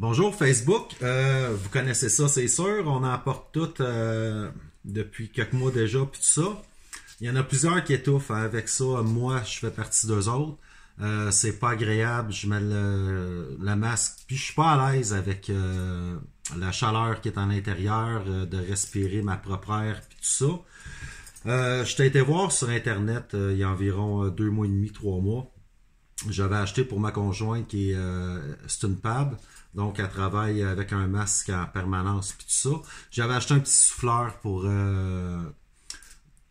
Bonjour Facebook, vous connaissez ça c'est sûr, on en porte toutes depuis quelques mois déjà puis tout ça. Il y en a plusieurs qui étouffent avec ça, moi je fais partie d'eux autres. C'est pas agréable, je mets le masque puis je suis pas à l'aise avec la chaleur qui est en l'intérieur, de respirer ma propre air puis tout ça. Je t'ai été voir sur internet il y a environ 2 mois et demi, 3 mois. J'avais acheté pour ma conjointe qui est c'est une PAB. Donc, elle travaille avec un masque en permanence puis tout ça. J'avais acheté un petit souffleur pour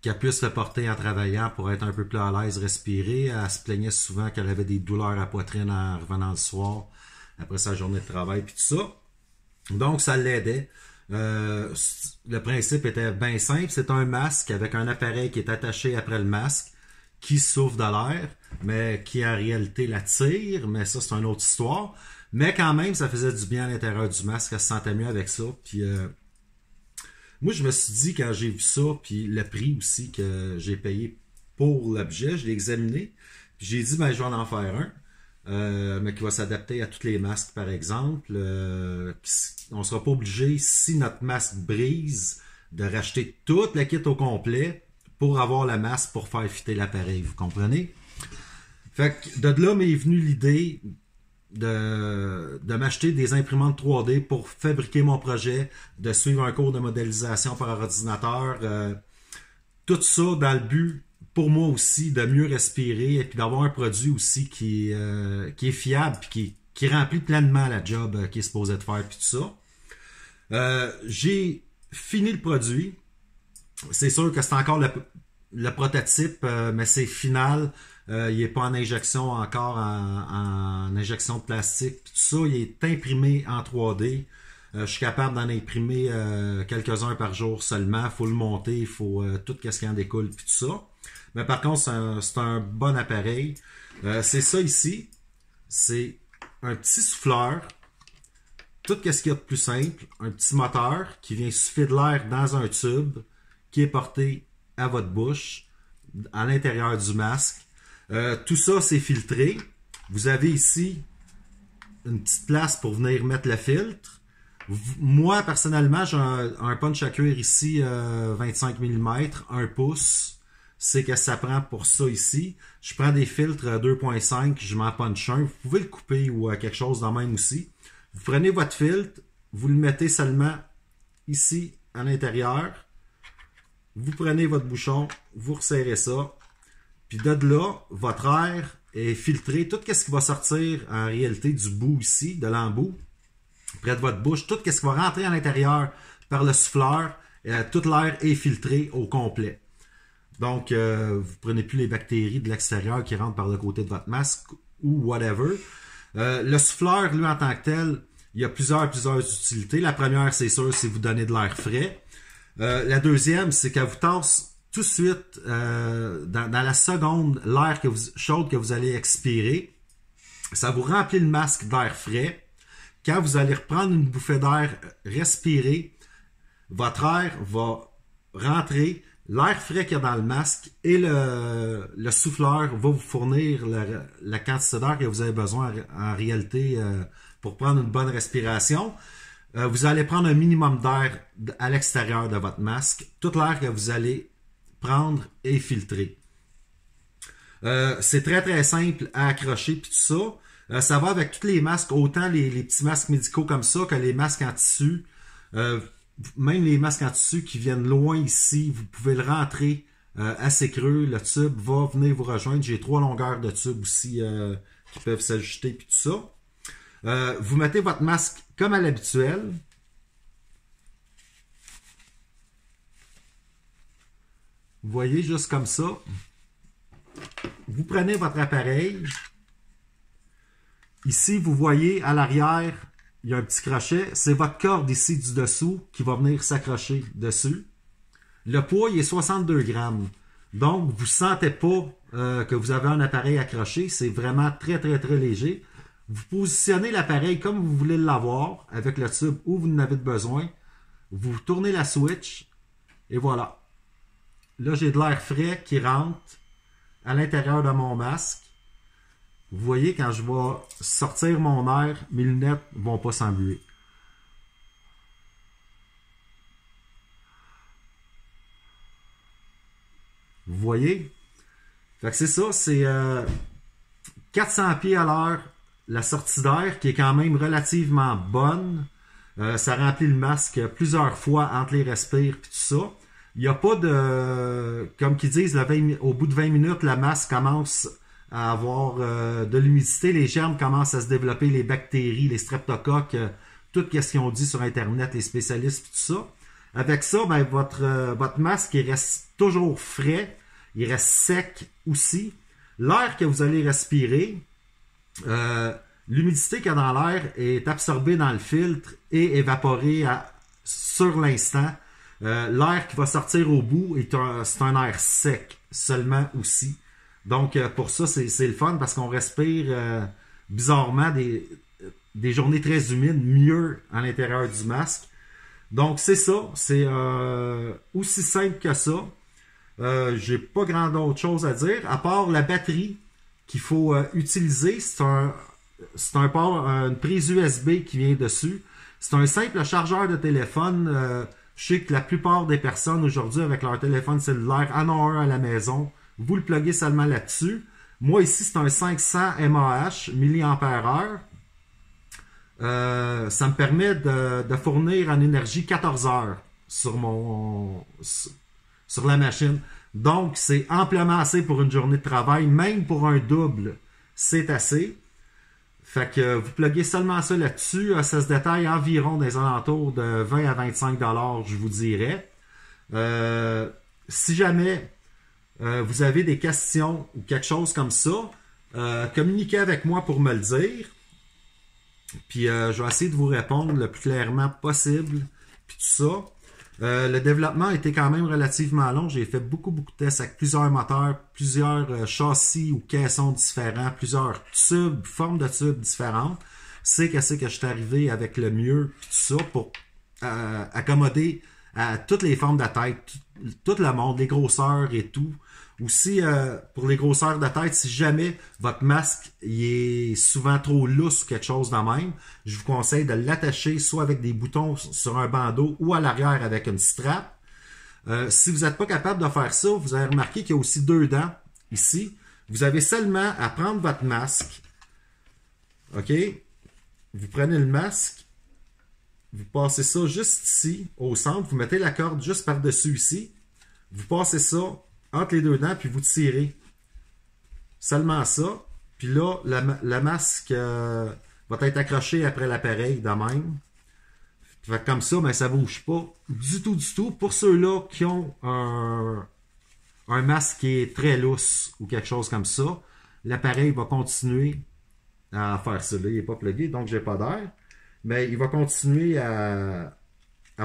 qu'elle puisse le porter en travaillant pour être un peu plus à l'aise, respirer. Elle se plaignait souvent qu'elle avait des douleurs à la poitrine en revenant le soir après sa journée de travail puis tout ça. Donc, ça l'aidait. Le principe était bien simple. C'est un masque avec un appareil qui est attaché après le masque qui souffle de l'air, mais qui en réalité l'attire. Mais ça, c'est une autre histoire. Mais quand même, ça faisait du bien à l'intérieur du masque, elle se sentait mieux avec ça. Puis moi, je me suis dit, quand j'ai vu ça, puis le prix aussi que j'ai payé pour l'objet, je l'ai examiné. Puis j'ai dit, ben, je vais en faire un, mais qui va s'adapter à tous les masques, par exemple. On ne sera pas obligé, si notre masque brise, de racheter toute la kit au complet pour avoir le masque pour faire fitter l'appareil, vous comprenez? Fait que de là m'est venue l'idée de m'acheter des imprimantes 3D pour fabriquer mon projet, de suivre un cours de modélisation par ordinateur, tout ça dans le but pour moi aussi de mieux respirer et puis d'avoir un produit aussi qui est fiable puis qui remplit pleinement la job qui est supposé de faire puis tout ça. J'ai fini le produit. C'est sûr que c'est encore le prototype, mais c'est final. Il n'est pas en injection encore, en injection de plastique. Tout ça, il est imprimé en 3D. Je suis capable d'en imprimer quelques-uns par jour seulement. Il faut le monter, il faut tout ce qui en découle, puis tout ça. Mais par contre, c'est un bon appareil. C'est ça ici. C'est un petit souffleur. Tout ce qu'il y a de plus simple. Un petit moteur qui vient souffler de l'air dans un tube qui est porté à votre bouche, à l'intérieur du masque. Tout ça, c'est filtré. Vous avez ici une petite place pour venir mettre le filtre. Moi, personnellement, j'ai un punch à cuir ici, 25 mm, 1 pouce. C'est que ça prend pour ça ici. Je prends des filtres 2.5, je m'en punch un. Vous pouvez le couper ou quelque chose dans le même aussi. Vous prenez votre filtre, vous le mettez seulement ici, à l'intérieur. Vous prenez votre bouchon, vous resserrez ça. Puis de là, votre air est filtré. Tout ce qui va sortir en réalité du bout ici, de l'embout, près de votre bouche, tout ce qui va rentrer à l'intérieur par le souffleur, tout l'air est filtré au complet. Donc, vous ne prenez plus les bactéries de l'extérieur qui rentrent par le côté de votre masque ou whatever. Le souffleur, lui, en tant que tel, il y a plusieurs utilités. La première, c'est sûr, c'est vous donner de l'air frais. La deuxième, c'est qu'elle vous tasse tout de suite, dans la seconde, l'air chaude que vous allez expirer, ça vous remplit le masque d'air frais. Quand vous allez reprendre une bouffée d'air, respirer, votre air va rentrer, l'air frais qu'il y a dans le masque et le souffleur va vous fournir la quantité d'air que vous avez besoin en réalité pour prendre une bonne respiration. Vous allez prendre un minimum d'air à l'extérieur de votre masque. Tout l'air que vous allez prendre et filtrer. C'est très simple à accrocher puis tout ça. Ça va avec tous les masques, autant les petits masques médicaux comme ça que les masques en tissu. Même les masques en tissu qui viennent loin ici, vous pouvez le rentrer assez creux. Le tube va venir vous rejoindre. J'ai 3 longueurs de tube aussi qui peuvent s'ajuster puis tout ça. Vous mettez votre masque comme à l'habituel. Vous voyez, juste comme ça. Vous prenez votre appareil. Ici, vous voyez, à l'arrière, il y a un petit crochet. C'est votre corde ici du dessous qui va venir s'accrocher dessus. Le poids, il est 62 grammes. Donc, vous ne sentez pas que vous avez un appareil accroché. C'est vraiment très léger. Vous positionnez l'appareil comme vous voulez l'avoir, avec le tube où vous en avez besoin. Vous tournez la switch et voilà. Là, j'ai de l'air frais qui rentre à l'intérieur de mon masque. vous voyez, quand je vais sortir mon air, mes lunettes ne vont pas s'embuer. Vous voyez? Fait que c'est ça, c'est 400 pieds à l'heure, la sortie d'air, qui est quand même relativement bonne. Ça remplit le masque plusieurs fois entre les respires et tout ça. Il n'y a pas de... Comme qu'ils disent, au bout de 20 minutes, la masque commence à avoir de l'humidité. Les germes commencent à se développer, les bactéries, les streptocoques, tout ce qu'ils ont dit sur Internet, les spécialistes et tout ça. Avec ça, ben, votre masque il reste toujours frais, il reste sec aussi. L'air que vous allez respirer, l'humidité qu'il y a dans l'air est absorbée dans le filtre et évaporée sur l'instant. L'air qui va sortir au bout c'est un air sec seulement aussi. Donc pour ça, c'est le fun parce qu'on respire bizarrement des journées très humides mieux à l'intérieur du masque. Donc c'est ça, c'est aussi simple que ça. J'ai pas grand d'autre chose à dire, à part la batterie qu'il faut utiliser. C'est un port, une prise USB qui vient dessus. C'est un simple chargeur de téléphone. Je sais que la plupart des personnes aujourd'hui avec leur téléphone cellulaire en ont un à la maison. Vous le pluguez seulement là-dessus. Moi ici, c'est un 500 mAh, milliampères-heure. Ça me permet de fournir en énergie 14 heures sur la machine. Donc, c'est amplement assez pour une journée de travail. Même pour un double, c'est assez. Fait que vous pluguez seulement ça là-dessus. Ça se détaille environ des alentours de 20 à 25 $, je vous dirais. Si jamais vous avez des questions ou quelque chose comme ça, communiquez avec moi pour me le dire. Puis je vais essayer de vous répondre le plus clairement possible. Puis tout ça. Le développement a été quand même relativement long. J'ai fait beaucoup de tests avec plusieurs moteurs, plusieurs châssis ou caissons différents, plusieurs tubes, formes de tubes différentes. C'est que je suis arrivé avec le mieux, tout ça, pour accommoder à toutes les formes de tête, tout le monde, les grosseurs et tout. Aussi, pour les grosseurs de tête, si jamais votre masque il est souvent trop lousse ou quelque chose de même, je vous conseille de l'attacher soit avec des boutons sur un bandeau ou à l'arrière avec une strap. Si vous n'êtes pas capable de faire ça, vous avez remarqué qu'il y a aussi deux dents ici. Vous avez seulement à prendre votre masque. OK? Vous prenez le masque, vous passez ça juste ici, au centre, vous mettez la corde juste par-dessus ici, vous passez ça entre les deux dents, puis vous tirez. Seulement ça. Puis là, la masque va être accrochée après l'appareil de même. Fait comme ça, ben, ça ne bouge pas du tout. Pour ceux-là qui ont un masque qui est très lousse ou quelque chose comme ça, l'appareil va continuer à faire ça. Là, il n'est pas plugué, donc j'ai pas d'air. Mais il va continuer à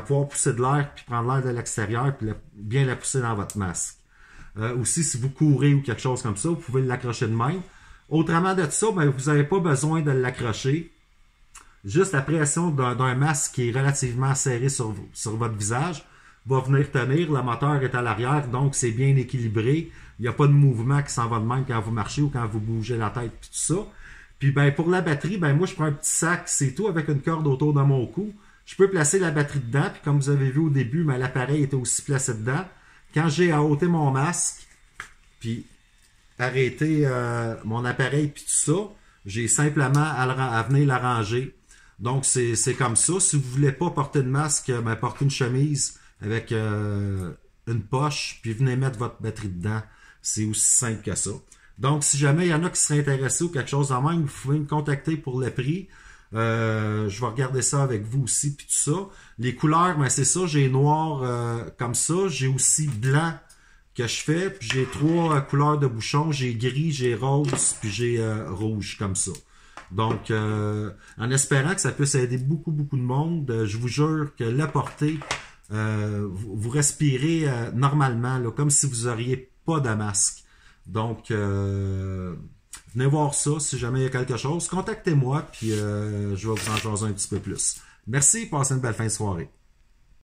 pouvoir pousser de l'air, puis prendre l'air de l'extérieur, puis bien la pousser dans votre masque. Aussi, si vous courez ou quelque chose comme ça, vous pouvez l'accrocher de même. Autrement de ça, ben, vous n'avez pas besoin de l'accrocher. Juste la pression d'un masque qui est relativement serré sur votre visage va venir tenir. Le moteur est à l'arrière, donc c'est bien équilibré. Il n'y a pas de mouvement qui s'en va de même quand vous marchez ou quand vous bougez la tête, puis tout ça. Puis ben, pour la batterie, ben, moi je prends un petit sac, c'est tout, avec une corde autour de mon cou. Je peux placer la batterie dedans, puis comme vous avez vu au début, ben, l'appareil était aussi placé dedans. Quand j'ai à ôter mon masque, puis arrêter mon appareil, puis tout ça, j'ai simplement à venir l'arranger. Donc, c'est comme ça. Si vous ne voulez pas porter de masque, ben, portez une chemise avec une poche, puis venez mettre votre batterie dedans. C'est aussi simple que ça. Donc, si jamais il y en a qui seraient intéressés ou quelque chose de même, vous pouvez me contacter pour le prix. Je vais regarder ça avec vous aussi, puis tout ça. Les couleurs, ben c'est ça, j'ai noir comme ça, j'ai aussi blanc que je fais, puis j'ai 3 couleurs de bouchons, j'ai gris, j'ai rose, puis j'ai rouge comme ça. Donc, en espérant que ça puisse aider beaucoup de monde, je vous jure que la portée, vous respirez normalement, là, comme si vous auriez pas de masque. Donc, venez voir ça si jamais il y a quelque chose. Contactez-moi, puis je vais vous en jaser un petit peu plus. Merci, passez une belle fin de soirée.